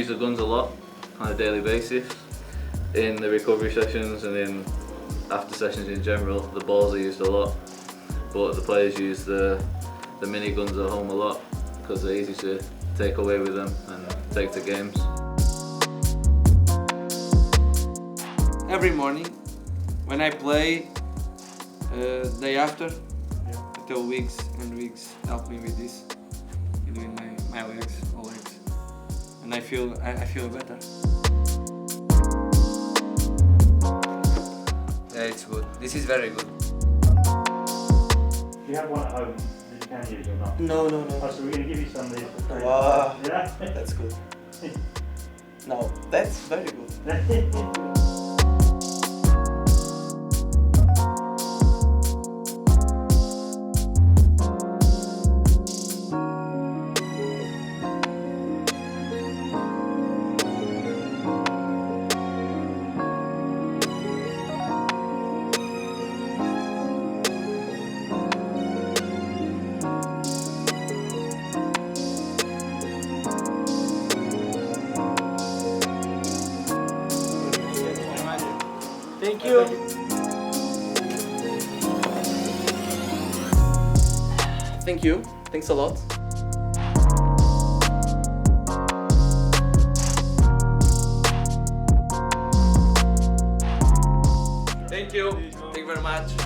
use the guns a lot on a daily basis. In the recovery sessions and in after sessions in general, the balls are used a lot, but the players use the mini guns at home a lot because they're easy to take away with them and take to games. Every morning when I play, day after, until weeks and weeks help me with this, doing my legs, all legs, and I feel better. Yeah, it's good. This is very good. Do you have one at home that you can use or not? No. Oh, so we're going to give you some of these for free. Wow, Yeah? that's good. No, that's very good. Thank you. Thank you. Thanks a lot. Thank you. Thank you very much.